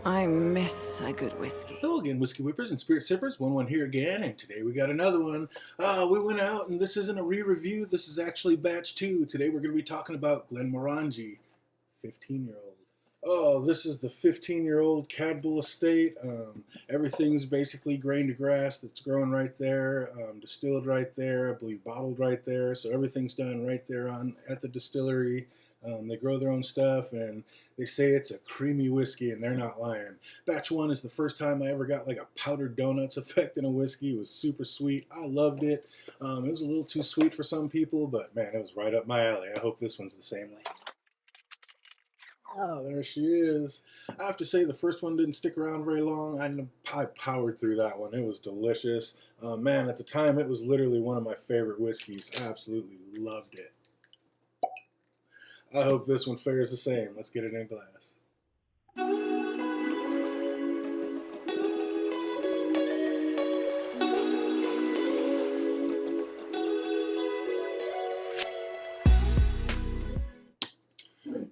I miss a good whiskey. Hello again, Whiskey Whippers and Spirit Sippers. 1-1 here again, and today we got another one. We went out, and this isn't a re-review. This is actually batch 2. Today we're going to be talking about Glenmorangie, 15-year-old. Oh, this is the 15-year-old Cadboll Estate. Everything's basically grain to grass that's grown right there, distilled right there, I believe bottled right there. So everything's done right there at the distillery. They grow their own stuff, and they say it's a creamy whiskey, and they're not lying. Batch 1 is the first time I ever got like a powdered donuts effect in a whiskey. It was super sweet. I loved it. It was a little too sweet for some people, but man, it was right up my alley. I hope this one's the same way. Oh, there she is. I have to say the first one didn't stick around very long. I powered through that one. It was delicious. Man, at the time, it was literally one of my favorite whiskeys. I absolutely loved it. I hope this one fares the same. Let's get it in a glass.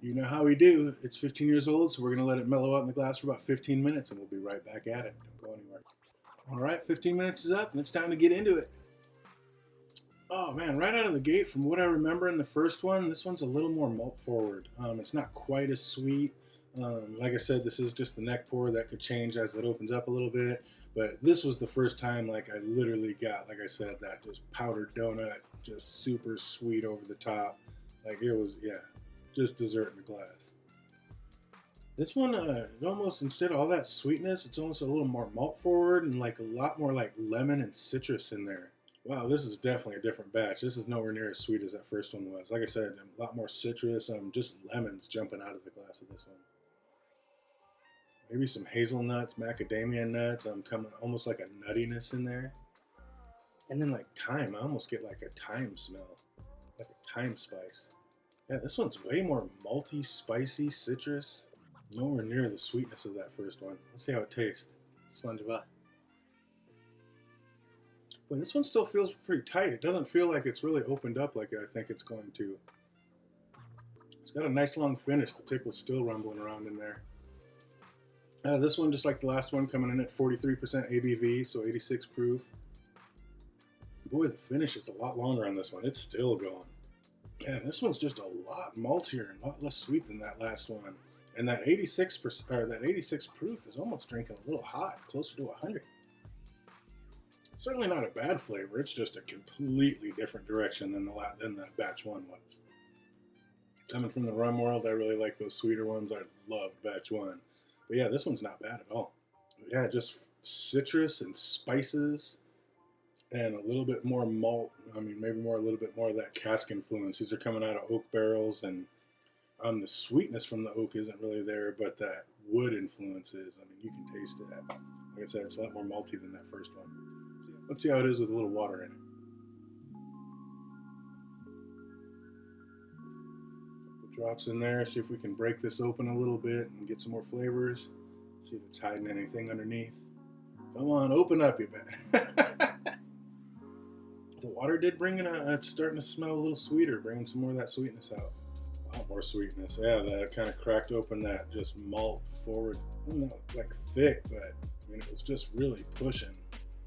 You know how we do. It's 15 years old, so we're going to let it mellow out in the glass for about 15 minutes, and we'll be right back at it. Don't go anywhere. All right, 15 minutes is up, and it's time to get into it. Oh man, right out of the gate, from what I remember in the first one, this one's a little more malt forward. It's not quite as sweet. Like I said, this is just the neck pour. That could change as it opens up a little bit. But this was the first time, like, I literally got, like I said, that just powdered donut, just super sweet over the top. Like, it was, yeah, just dessert in a glass. This one, almost, instead of all that sweetness, it's almost a little more malt forward and like a lot more like lemon and citrus in there. Wow, this is definitely a different batch. This is nowhere near as sweet as that first one was. Like I said, a lot more citrus, just lemons jumping out of the glass of this one. Maybe some hazelnuts, macadamia nuts. I'm coming almost like a nuttiness in there. And then like thyme. I almost get like a thyme smell, like a thyme spice. Yeah, this one's way more malty, spicy, citrus. Nowhere near the sweetness of that first one. Let's see how it tastes. Slanjava. But this one still feels pretty tight. It doesn't feel like it's really opened up like I think it's going to. It's got a nice long finish. The tickle's still rumbling around in there. This one, just like the last one, coming in at 43% ABV, so 86 proof. Boy, the finish is a lot longer on this one. It's still going. Yeah, this one's just a lot maltier and a lot less sweet than that last one. And that 86% or that 86 proof is almost drinking a little hot, closer to 100. Certainly not a bad flavor. It's just a completely different direction than the batch 1 was. Coming from the rum world, I really like those sweeter ones. I loved batch 1. But yeah, this one's not bad at all. Yeah, just citrus and spices and a little bit more malt. I mean, maybe a little bit more of that cask influence. These are coming out of oak barrels, and the sweetness from the oak isn't really there, but that wood influence is. I mean, you can taste that. Like I said, it's a lot more malty than that first one. Let's see how it is with a little water in it. Drops in there, see if we can break this open a little bit and get some more flavors. See if it's hiding anything underneath. Come on, open up, you bet. The water did bring in it's starting to smell a little sweeter, bringing some more of that sweetness out. A lot more sweetness. Yeah, that kind of cracked open that just malt forward, not like thick, but I mean, it was just really pushing.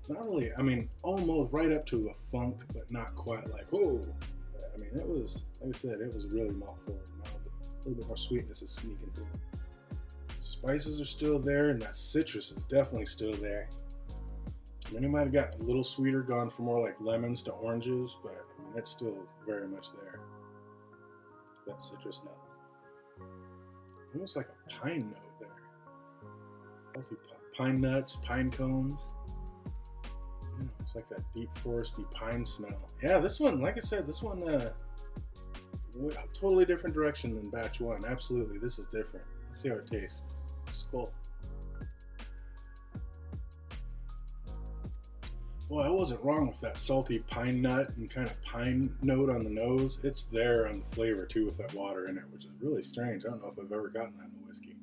Not really, I mean, almost right up to a funk, but not quite like, whoa. I mean, it was, like I said, it was really malt forward. Now a little bit more sweetness is sneaking through. Spices are still there, and that citrus is definitely still there. I mean, it might have gotten a little sweeter, gone from more like lemons to oranges, but I mean, it's still very much there. That citrus note. Almost like a pine note there. Healthy pine nuts, pine cones. It's like that deep foresty pine smell. Yeah, this one, like I said, this one, totally different direction than batch 1. Absolutely, this is different. Let's see how it tastes. Skull. Well, I wasn't wrong with that salty pine nut and kind of pine note on the nose. It's there on the flavor too with that water in it, which is really strange. I don't know if I've ever gotten that in the whiskey.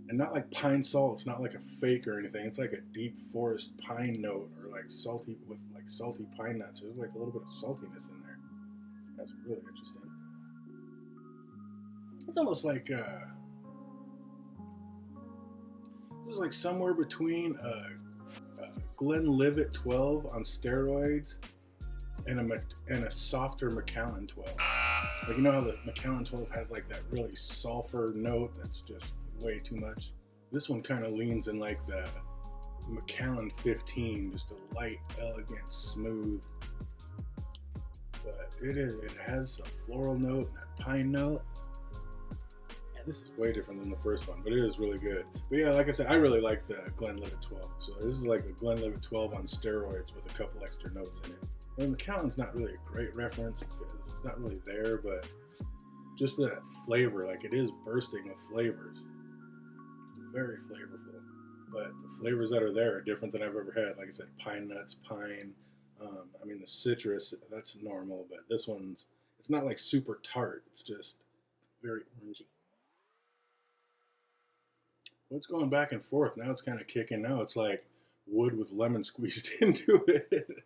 And not like pine salt. It's not like a fake or anything. It's like a deep forest pine note, or like salty with like salty pine nuts. There's like a little bit of saltiness in there. That's really interesting. It's almost like This is like somewhere between a Glenlivet 12 on steroids and a softer Macallan 12. Like, you know how the Macallan 12 has like that really sulfur note that's just way too much? This one kind of leans in like the Macallan 15, just a light, elegant, smooth. But it has a floral note and that pine note. Yeah, this is way different than the first one, but it is really good. But yeah, like I said, I really like the Glenlivet 12. So this is like a Glenlivet 12 on steroids with a couple extra notes in it. And Macallan's not really a great reference because it's not really there, but just that flavor, like it is bursting with flavors. Very flavorful. But the flavors that are there are different than I've ever had. Like I said, pine nuts, pine. I mean, the citrus, that's normal, but this one's, it's not like super tart. It's just very orangey. Well, it's going back and forth. Now it's kind of kicking. Now it's like wood with lemon squeezed into it.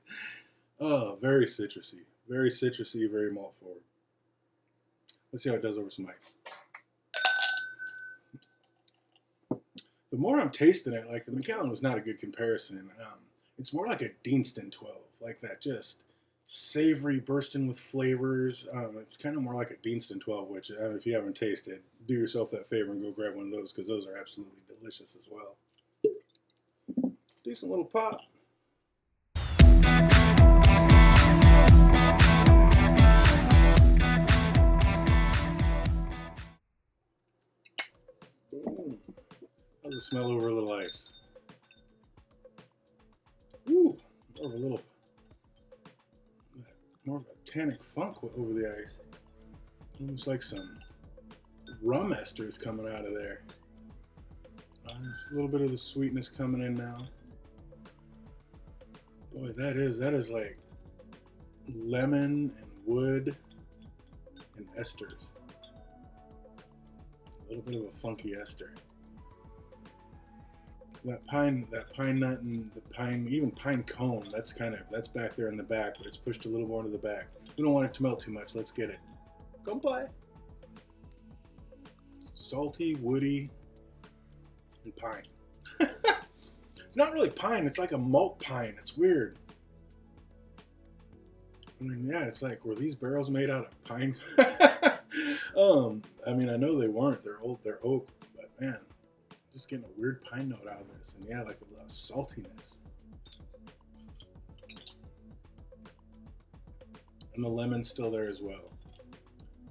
Oh, very citrusy. Very citrusy, very malt forward. Let's see how it does over some ice. The more I'm tasting it, like the Macallan was not a good comparison. It's more like a Deanston 12, like that just savory, bursting with flavors. It's kind of more like a Deanston 12, which if you haven't tasted, do yourself that favor and go grab one of those because those are absolutely delicious as well. Decent little pop. How's it smell over a little ice? Ooh, more of a tannic funk over the ice. Almost like some rum esters coming out of there. There's a little bit of the sweetness coming in now. Boy, that is like lemon and wood and esters. A little bit of a funky ester. That pine nut and the pine, even pine cone, that's back there in the back, but it's pushed a little more to the back. We don't want it to melt too much. Let's get it. Come by. Salty, woody, and pine. It's not really pine. It's like a malt pine. It's weird. I mean, yeah, it's like, were these barrels made out of pine? I mean, I know they weren't. They're oak, but man. Just getting a weird pine note out of this, and yeah, like a lot of saltiness. And the lemon's still there as well.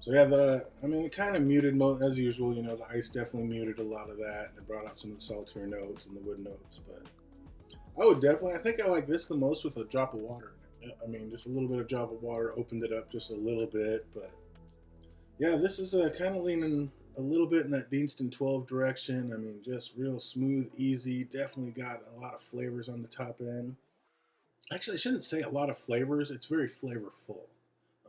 So yeah, it kind of muted, as usual, you know, the ice definitely muted a lot of that, and it brought out some of the saltier notes and the wood notes, but I think I like this the most with a drop of water in it. I mean, just a little bit of drop of water opened it up just a little bit, but yeah, this is kind of leaning a little bit in that Deanston 12 direction. I mean, just real smooth, easy. Definitely got a lot of flavors on the top end. Actually, I shouldn't say a lot of flavors. It's very flavorful.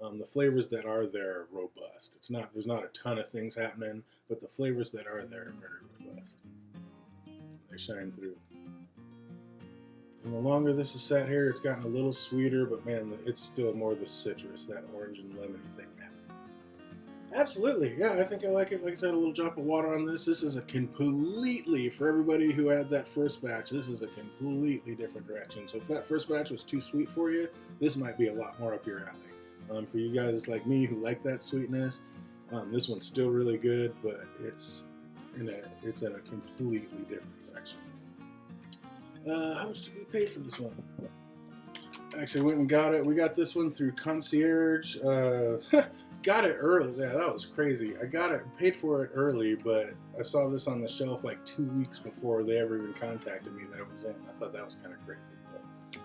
The flavors that are there are robust. There's not a ton of things happening, but the flavors that are there are very robust. They shine through. And the longer this is sat here, it's gotten a little sweeter, but man, it's still more the citrus, that orange and lemony thing. Absolutely, yeah, I think I like it. Like I said, a little drop of water on this. This is a completely, for everybody who had that first batch, this is a completely different direction. So if that first batch was too sweet for you, this might be a lot more up your alley. For you guys like me who like that sweetness, this one's still really good, but it's in a completely different direction. How much did we pay for this one? Actually went and got it. We got this one through Concierge. Got it early. Yeah, that was crazy. I got it, paid for it early, but I saw this on the shelf like 2 weeks before they ever even contacted me that it was in. I thought that was kind of crazy. But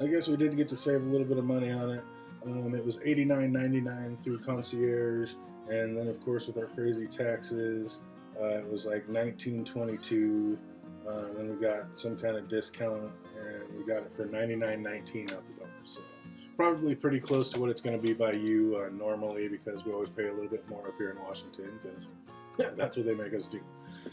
I guess we did get to save a little bit of money on it. It was $89.99 through Concierge, and then of course with our crazy taxes, it was like $19.22. Then we got some kind of discount, and we got it for $99.19 out the door. So probably pretty close to what it's going to be by you normally, because we always pay a little bit more up here in Washington, because that's what they make us do.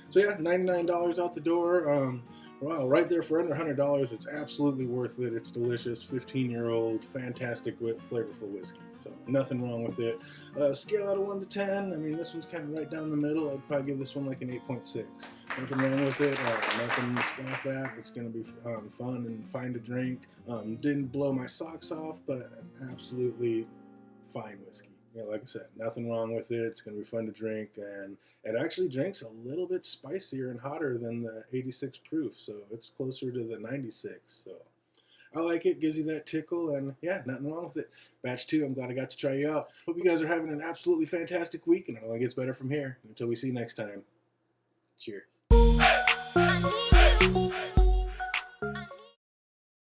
So yeah, $99 out the door. Wow, right there for under $100. It's absolutely worth it. It's delicious. 15-year-old, fantastic, flavorful whiskey. So nothing wrong with it. Scale out of 1 to 10. I mean, this one's kind of right down the middle. I'd probably give this one like an 8.6. Nothing wrong with it. Nothing to scoff at. It's going to be fun and fine to drink. Didn't blow my socks off, but absolutely fine whiskey. You know, like I said, nothing wrong with it. It's going to be fun to drink, and it actually drinks a little bit spicier and hotter than the 86 proof, so it's closer to the 96. So I like it. Gives you that tickle, and yeah, nothing wrong with it. Batch 2, I'm glad I got to try you out. Hope you guys are having an absolutely fantastic week, and it only gets better from here. Until we see you next time. Cheers.